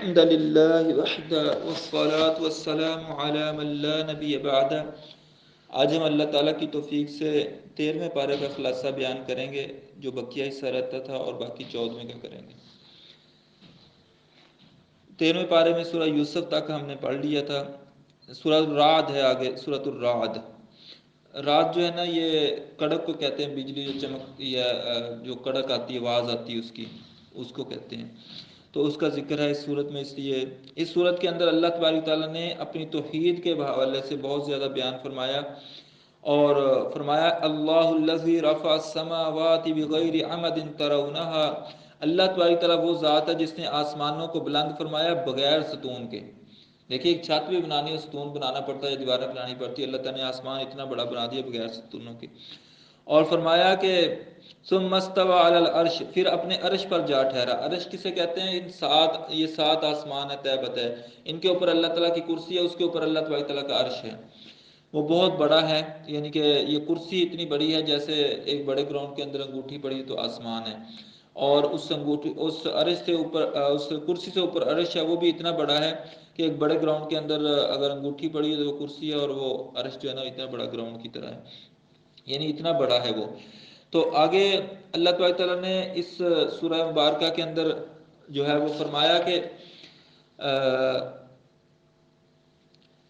الحمد للہ وحدہ والصلاة والسلام علی من لا نبی بعدہ۔ آج ہم اللہ تعالیٰ کی توفیق سے 13ویں پارے کا خلاصہ بیان کریں گے، جو بقیہ حصہ رہتا تھا، اور باقی 14ویں کا کریں گے۔ 13ویں پارے میں سورہ یوسف تک ہم نے پڑھ لیا تھا۔ سورہ الرعد ہے آگے، سورۃ الرعد۔ رات جو ہے نا، یہ کڑک کو کہتے ہیں، بجلی جو چمک یا جو کڑک آتی ہے، آواز آتی ہے اس کو کہتے ہیں۔ تو اس کا ذکر ہے اس صورت میں، اس لیے اس صورت کے اندر اللہ تبارک تعالیٰ نے اپنی توحید کے حوالے سے بہت زیادہ بیان فرمایا، اور فرمایا اللہ الذی رفع السماوات بغیر عمد ترونها۔ اللہ تبارک تعالیٰ وہ ذات ہے جس نے آسمانوں کو بلند فرمایا بغیر ستون کے۔ دیکھیے، ایک چھت بھی بنانی ہے، ستون بنانا پڑتا ہے، دیواریں بنانی پڑتی ہے، اللہ تعالیٰ نے آسمان اتنا بڑا بنا دیا بغیر ستونوں کے۔ اور فرمایا کہ ثم استوى علی العرش، پھر اپنے عرش پر جا ٹھہرا۔ عرش کسے کہتے ہیں؟ یہ سات آسمان ہے، طے بت ہے، ان کے اوپر اللہ تعالیٰ کی کرسی ہے، اس کے اوپر اللہ تبارک تعالیٰ کا عرش ہے۔ وہ بہت بڑا ہے، یعنی کہ یہ کرسی اتنی بڑی ہے جیسے ایک بڑے گراؤنڈ کے اندر انگوٹھی پڑی تو آسمان ہے، اور اس عرش سے اوپر، اس کرسی سے اوپر عرش ہے، وہ بھی اتنا بڑا ہے کہ ایک بڑے گراؤنڈ کے اندر اگر انگوٹھی پڑی ہے تو وہ کرسی ہے، اور وہ عرش جو ہے نا اتنا بڑا گراؤنڈ کی طرح ہے، یعنی اتنا بڑا ہے وہ۔ تو آگے اللہ تبارک تعالیٰ نے اس سورہ مبارکہ کے اندر جو ہے وہ فرمایا کہ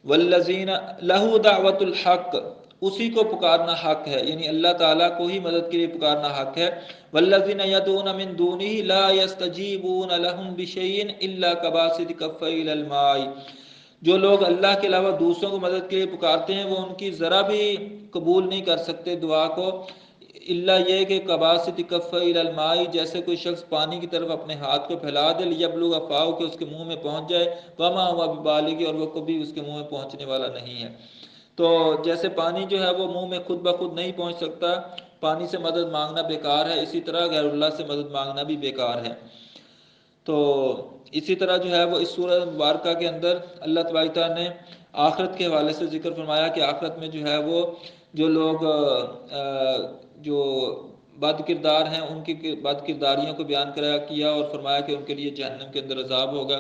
والذین لہ دعوت الحق، اسی کو پکارنا حق ہے، یعنی اللہ تعالیٰ کو ہی مدد کے لیے پکارنا حق ہے۔ والذین یدعون من دونہ لا یستجیبون لہم بشیء الا کباسط کفیہ الی الماء۔ جو لوگ اللہ کے علاوہ دوسروں کو مدد کے لیے پکارتے ہیں، وہ ان کی ذرا بھی قبول نہیں کر سکتے دعا کو، الا یہ کہ کباسط کفیہ الی الماء، جیسے کوئی شخص پانی کی طرف اپنے ہاتھ کو پھیلا دے، لیبلغ فاہ، کہ اس کے منہ میں پہنچ جائے، وما ہوا ببالغ، اور وہ کبھی اس کے منہ میں پہنچنے والا نہیں ہے۔ تو جیسے پانی جو ہے وہ منہ میں خود بخود نہیں پہنچ سکتا، پانی سے مدد مانگنا بیکار ہے، اسی طرح غیر اللہ سے مدد مانگنا بھی بیکار ہے۔ تو اسی طرح جو ہے وہ اس سورہ مبارکہ کے اندر اللہ تبارک تعالیٰ نے آخرت کے حوالے سے ذکر فرمایا کہ آخرت میں جو ہے وہ جو لوگ جو بد کردار ہیں، ان کی بد کرداریوں کو بیان کیا، اور فرمایا کہ ان کے لیے جہنم کے اندر عذاب ہوگا،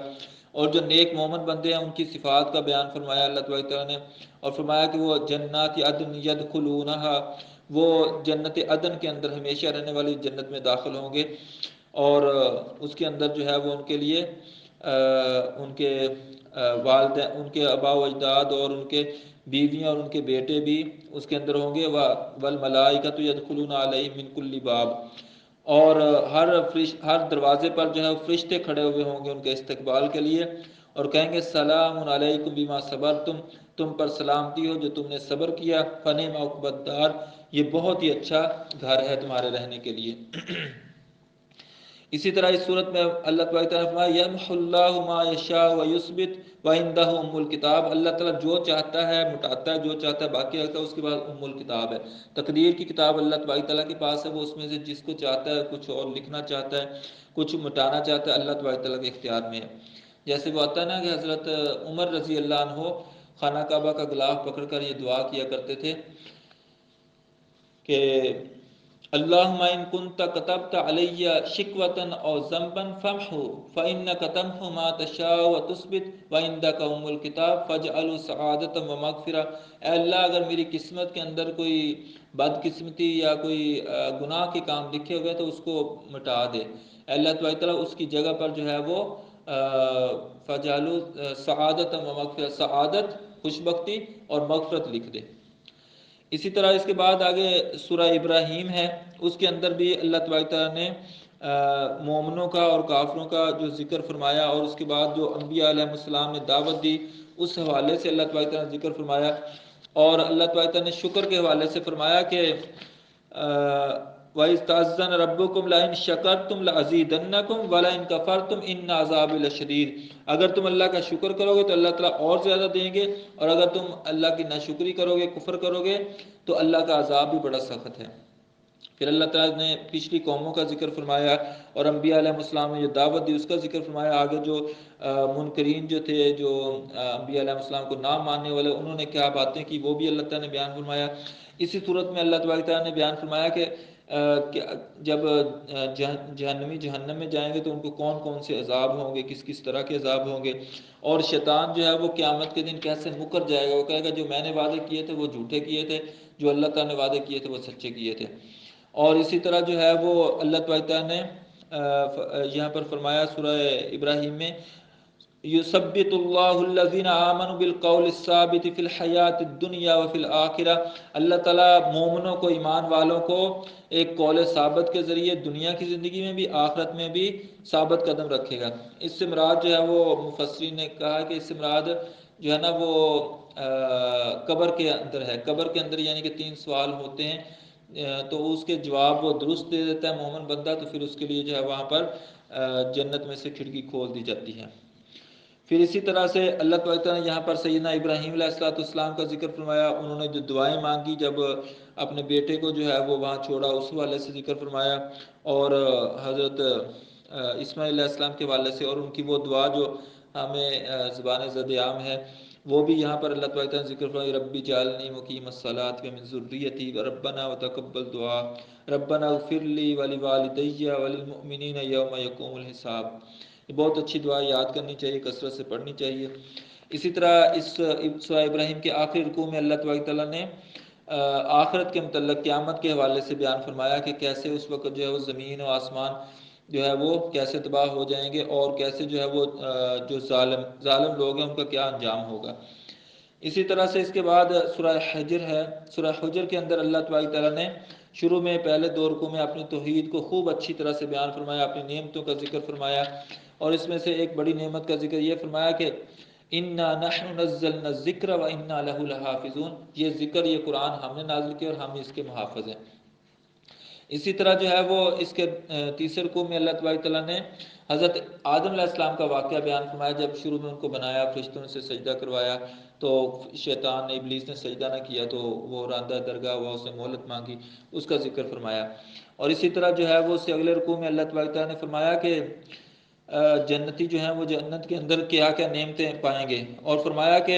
اور جو نیک مومن بندے ہیں ان کی صفات کا بیان فرمایا اللہ تبارک تعالیٰ نے، اور فرمایا کہ وہ جنات عدن یدخلونہا، وہ جنت عدن کے اندر ہمیشہ رہنے والی جنت میں داخل ہوں گے، اور اس کے اندر جو ہے وہ ان کے لیے ان کے والدین، ان کے آباء و اجداد اور ان کے بیویاں اور ان کے بیٹے بھی اس کے اندر ہوں گے، والملائکۃ یدخلون علیہم من کل باب، اور ہر دروازے پر جو ہے فرشتے کھڑے ہوئے ہوں گے ان کے استقبال کے لیے، اور کہیں گے سلام علیکم بما صبرتم، تم پر سلامتی ہو جو تم نے صبر کیا، فنعم عقبی الدار، یہ بہت ہی اچھا گھر ہے تمہارے رہنے کے لیے۔ اسی طرح اس صورت میں اللہ تبارک تعالیٰ نے فرمایا یمحو اللہ ما یشاء ویثبت وعندہ ام الکتاب، اللہ تعالیٰ جو چاہتا ہے مٹاتا ہے، جو چاہتا ہے باقی رکھتا ہے، اس کے بعد ام الکتاب ہے، تقدیر کی کتاب اللہ تبارک تعالیٰ کے پاس ہے، وہ اس میں سے جس کو چاہتا ہے کچھ اور لکھنا چاہتا ہے، کچھ مٹانا چاہتا ہے، اللہ تبارک تعالیٰ کے اختیار میں ہے۔ جیسے وہ آتا ہے نا کہ حضرت عمر رضی اللہ عنہ خانہ کعبہ کا غلاف پکڑ کر یہ دعا کیا کرتے تھے کہ اللہم ان کنت کتبت علی شکوۃ او ذنبا فامحو فانک تمحو ما تشاء وتثبت وعندک ام الکتاب فاجعل سعادۃ ومغفرہ۔ اے اللہ، اگر میری قسمت کے اندر کوئی بد قسمتی یا کوئی گناہ کے کام لکھے ہوئے تو اس کو مٹا دے، اے اللہ تبارک تعالیٰ اس کی جگہ پر جو ہے وہ فاجعل سعادۃ ومغفرہ، سعادت خوش بختی اور مغفرت لکھ دے۔ اسی طرح اس کے بعد آگے سورہ ابراہیم ہے، اس کے اندر بھی اللہ تبارک تعالیٰ نے مومنوں کا اور کافروں کا جو ذکر فرمایا، اور اس کے بعد جو انبیاء علیہ السلام نے دعوت دی اس حوالے سے اللہ تبارک تعالیٰ نے ذکر فرمایا، اور اللہ تبارک تعالیٰ نے شکر کے حوالے سے فرمایا کہ وَإِذْ تَأَذَّنَ رَبُّكُمْ لَئِن شَكَرْتُمْ لَأَزِيدَنَّكُمْ وَلَئِن كَفَرْتُمْ إِنَّ عَذَابِي لَشَدِيدٌ۔ اگر تم اللہ کا شکر کرو گے تو اللہ تعالیٰ اور زیادہ دیں گے، اور اگر تم اللہ کی ناشکری کرو گے، کفر کرو گے، تو اللہ کا عذاب بھی بڑا سخت ہے۔ پھر اللہ تعالیٰ نے پچھلی قوموں کا ذکر فرمایا، اور انبیاء علیہ السلام نے جو دعوت دی اس کا ذکر فرمایا۔ آگے جو منکرین جو تھے، جو انبیاء علیہ السلام کو نہ ماننے والے، انہوں نے کیا باتیں کی وہ بھی اللہ تعالیٰ نے بیان فرمایا۔ اسی صورت میں اللہ تبارک تعالیٰ نے بیان فرمایا کہ جب جہنمی جہنم میں جائیں گے تو ان کو کون کون سے عذاب ہوں گے، کس کس طرح کے عذاب ہوں گے، اور شیطان جو ہے وہ قیامت کے دن کیسے مکر جائے گا، وہ کہے گا جو میں نے وعدے کیے تھے وہ جھوٹے کیے تھے، جو اللہ تعالیٰ نے وعدے کیے تھے وہ سچے کیے تھے۔ اور اسی طرح جو ہے وہ اللہ تعالیٰ نے یہاں پر فرمایا سورہ ابراہیم میں، یثبت اللہ الذین آمنوا بالقول الثابت فی الحیات الدنیا وفی الآخرہ، اللہ تعالیٰ مومنوں کو، ایمان والوں کو ایک قول ثابت کے ذریعے دنیا کی زندگی میں بھی آخرت میں بھی ثابت قدم رکھے گا۔ اس سے مراد جو ہے وہ مفسرین نے کہا کہ اس سے مراد جو ہے نا وہ قبر کے اندر ہے، قبر کے اندر یعنی کہ 3 سوال ہوتے ہیں، تو اس کے جواب وہ درست دے دیتا ہے مومن بندہ، تو پھر اس کے لیے جو ہے وہاں پر جنت میں سے کھڑکی کھول دی جاتی ہے۔ پھر اسی طرح سے اللہ تعالیٰ نے یہاں پر سیدنا ابراہیم علیہ السلام کا ذکر فرمایا، انہوں نے جو دعائیں مانگی جب اپنے بیٹے کو جو ہے وہ وہاں چھوڑا، اس والے سے ذکر فرمایا، اور حضرت اسماعیل علیہ السلام کے والے سے، اور ان کی وہ دعا جو ہمیں زبان زد عام ہے وہ بھی یہاں پر اللہ تعالیٰ نے ذکر فرمایا، ربی جعلنی مقیم الصلاۃ ومن ذریتی ربنا وتقبل دعا ربنا اغفر لی ولوالدی وللمؤمنین یوم یقوم الحساب۔ یہ بہت اچھی دعا یاد کرنی چاہیے، کثرت سے پڑھنی چاہیے۔ اسی طرح اس سورہ ابراہیم کے آخری رکوع میں اللہ تعالیٰ نے آخرت کے متعلق قیامت کے حوالے سے بیان فرمایا کہ کیسے اس وقت جو ہے وہ زمین و آسمان جو ہے وہ کیسے تباہ ہو جائیں گے، اور کیسے جو ہے وہ جو ظالم لوگ ہیں ان کا کیا انجام ہوگا۔ اسی طرح سے اس کے بعد سورہ حجر ہے، سورہ حجر کے اندر اللہ تعالیٰ نے شروع میں پہلے 2 رکوع میں اپنی توحید کو خوب اچھی طرح سے بیان فرمایا، اپنی نعمتوں کا ذکر فرمایا، اور اس میں سے ایک بڑی نعمت کا ذکر یہ فرمایا کہ انا نحن نزلنا الذکر وانا له لحافظون، یہ ذکر، یہ قرآن ہم نے نازل کیا اور ہم اس کے محافظ ہیں۔ اسی طرح جو ہے وہ اس کے تیسرے رکوع میں اللہ تعالیٰ نے حضرت آدم علیہ السلام کا واقعہ بیان فرمایا، جب شروع میں ان کو بنایا، فرشتوں سے سجدہ کروایا تو شیطان نے، ابلیس نے سجدہ نہ کیا تو وہ راندہ درگاہ ہوا، اس نے مہلت مانگی، اس کا ذکر فرمایا۔ اور اسی طرح جو ہے وہ اس سے اگلے رکوع میں اللہ تعالیٰ نے فرمایا کہ جنتی جو ہیں وہ جنت کے اندر کیا کیا نعمتیں پائیں گے، اور فرمایا کہ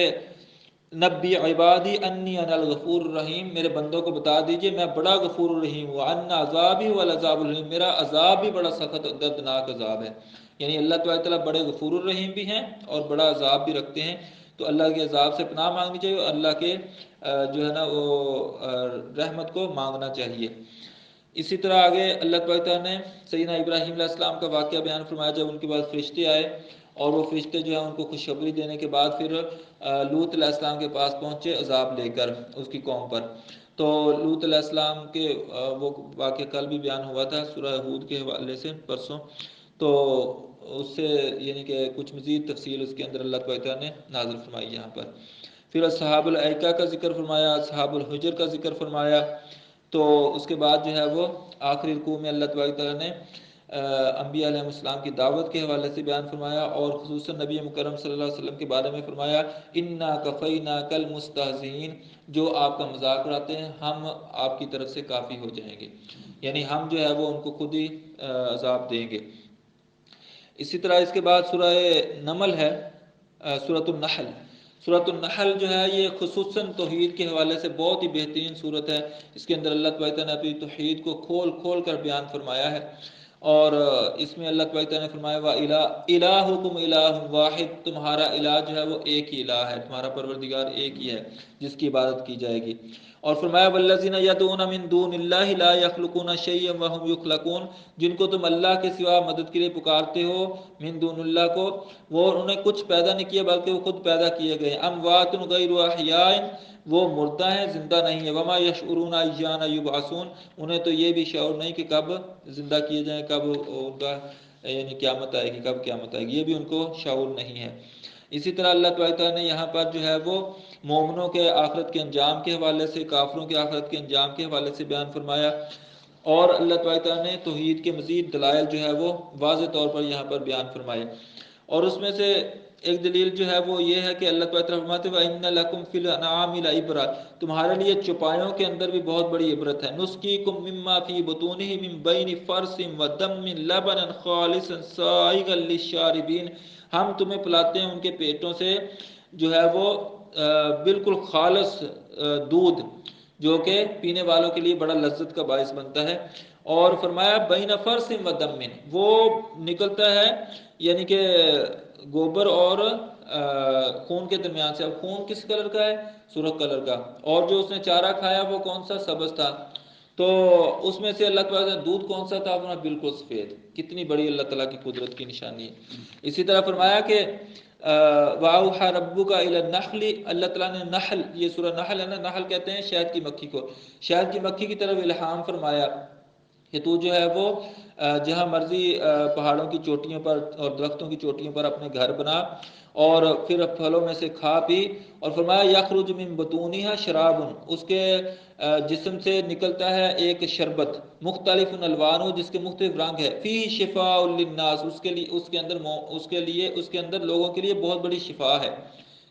نبی عبادی انی انا الغفور الرحیم، میرے بندوں کو بتا دیجئے میں بڑا غفور الرحیم ہوں، ان عذابی والعذاب الرحیم، میرا عذاب بھی بڑا سخت دردناک عذاب ہے۔ یعنی اللہ تعالیٰ بڑے غفور الرحیم بھی ہیں اور بڑا عذاب بھی رکھتے ہیں، تو اللہ کے عذاب سے پناہ مانگنی چاہیے اور اللہ کے جو ہے نا وہ رحمت کو مانگنا چاہیے۔ اسی طرح آگے اللہ تعالیٰ نے سیدنا ابراہیم علیہ السلام کا واقعہ بیان فرمایا، جب ان کے بعد فرشتے آئے اور وہ فرشتے جو ہیں ان کو خوشخبری دینے کے بعد پھر لوط علیہ السلام کے پاس پہنچے عذاب لے کر اس کی قوم پر، تو لوط علیہ السلام کے وہ واقعہ کل بھی بیان ہوا تھا سورہ ہود کے حوالے سے پرسوں، تو اس سے یعنی کہ کچھ مزید تفصیل اس کے اندر اللہ تعالیٰ نے نازل فرمائی یہاں پر۔ پھر اصحاب الایکہ کا ذکر فرمایا، اصحاب الحجر کا ذکر فرمایا، تو اس کے بعد جو ہے وہ آخری رکوع میں اللہ تعالیٰ نے انبیاء علیہ السلام کی دعوت کے حوالے سے بیان فرمایا، اور خصوصاً نبی مکرم صلی اللہ علیہ وسلم کے بارے میں فرمایا انا کفیناک المستہزئین، جو آپ کا مذاق اڑاتے ہیں ہم آپ کی طرف سے کافی ہو جائیں گے، یعنی ہم جو ہے وہ ان کو خود ہی عذاب دیں گے۔ اسی طرح اس کے بعد سورہ نمل ہے، سورۃ النحل۔ سورۃ النحل جو ہے یہ خصوصاً توحید کے حوالے سے بہت ہی بہترین صورت ہے، اس کے اندر اللہ تعالیٰ نے اپنی توحید کو کھول کھول کر بیان فرمایا ہے، اور اس میں اللہ تعالیٰ نے فرمایا وَإِلَٰهُكُمْ إِلَٰهٌ وَاحِدٌ، تمہارا الہ جو ہے وہ ایک ہی الہ ہے، تمہارا پروردگار ایک ہی ہے جس کی عبادت کی جائے گی۔ اور فرمایا وَالَّذِينَ يَدْعُونَ مِن دُونِ اللَّهِ لَا يَخْلُقُونَ شَيْئًا وَهُمْ يُخْلَقُونَ، جن کو تم اللہ کے سوا مدد کے لیے پکارتے ہو، من دون اللہ کو، وہ انہوں نے کچھ پیدا نہیں کیا بلکہ وہ خود پیدا کیے گئے، اموات غیر احیاء، وہ مردہ ہیں زندہ نہیں ہے، وما یشعرون ایان یبعثون، انہیں تو یہ بھی شعور نہیں کہ کب زندہ کیے جائیں، کب ان کا یعنی قیامت آئے گی، کب قیامت آئے گی، یہ بھی ان کو شعور نہیں ہے۔ اسی طرح اللہ تعالیٰ نے یہاں پر جو ہے وہ مومنوں کے آخرت کے انجام کے حوالے سے، کافروں کے آخرت کے انجام کے حوالے سے بیان فرمایا، اور اللہ تعالیٰ نے توحید کے مزید دلائل جو ہے وہ واضح طور پر یہاں پر بیان فرمائے، اور اس میں سے ایک دلیل جو ہے وہ یہ ہے کہ اللہ تعالیٰ فرماتے ہیں وَإِنَّ لَكُمْ فِي الْأَنْعَامِ لَعِبْرَةً، تمہارے لیے چوپایوں کے اندر بھی بہت بڑی عبرت ہے، نُسْقِيكُم مِّمَّا فِي بُطُونِهِ مِن بَيْنِ فَرْثٍ وَدَمٍ لَبَنًا خَالِصًا سَائِغًا لِّلشَّارِبِينَ، ہم تمہیں پلاتے ہیں ان کے پیٹوں سے جو ہے وہ بالکل خالص دودھ، جو کہ پینے والوں کے لیے بڑا لذت کا باعث بنتا ہے. اور فرمایا بین فرث و دم، وہ نکلتا ہے یعنی کہ گوبر اور خون کے درمیان سے. اب خون کس کلر کا ہے؟ سرخ کلر کا. اور جو اس نے چارہ کھایا وہ کون سا؟ سبز تھا. تو اس میں سے اللہ تعالیٰ نے دودھ کون سا تھا اپنا؟ بالکل سفید. کتنی بڑی اللہ تعالیٰ کی قدرت کی نشانی ہے. اسی طرح فرمایا کہ وَأَوْحَىٰ رَبُّكَ إِلَى النَّحْلِ، اللہ تعالیٰ نے نحل، یہ سورہ نحل ہے نا، نحل کہتے ہیں شہد کی مکھی کو، شہد کی مکھی کی طرف الہام فرمایا کہ تو جو ہے وہ جہاں مرضی پہاڑوں کی چوٹیوں پر اور درختوں کی چوٹیوں پر اپنے گھر بنا اور پھر پھلوں میں سے کھا پی. اور فرمایا یخرج من بطونها شراب، اس کے جسم سے نکلتا ہے ایک شربت، مختلف الوان، جس کے مختلف رنگ ہے، فی شفاء للناس، اس کے اندر لوگوں کے لیے بہت بڑی شفا ہے.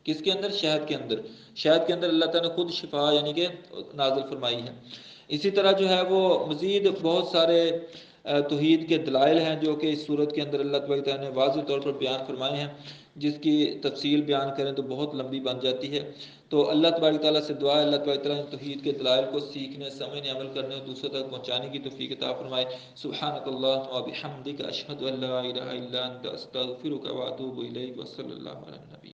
کس کے اندر؟ شہد کے اندر. شہد کے اندر اللہ تعالیٰ نے خود شفا یعنی کہ نازل فرمائی ہے. اسی طرح جو ہے وہ مزید بہت سارے توحید کے دلائل ہیں جو کہ اس صورت کے اندر اللہ تعالیٰ نے واضح طور پر بیان فرمائے ہیں، جس کی تفصیل بیان کریں تو بہت لمبی بن جاتی ہے. تو اللہ تبارک تعالیٰ سے دعا ہے اللہ تبارک تعالیٰ نے توحید کے دلائل کو سیکھنے، سمجھنے، عمل کرنے اور دوسروں تک پہنچانے کی توفیق عطا فرمائے. سبحانک اللہم و بحمدک، اشہد ان لا الہ الا انت، استغفرک و اتوب الیک، وصلی اللہ علی النبی.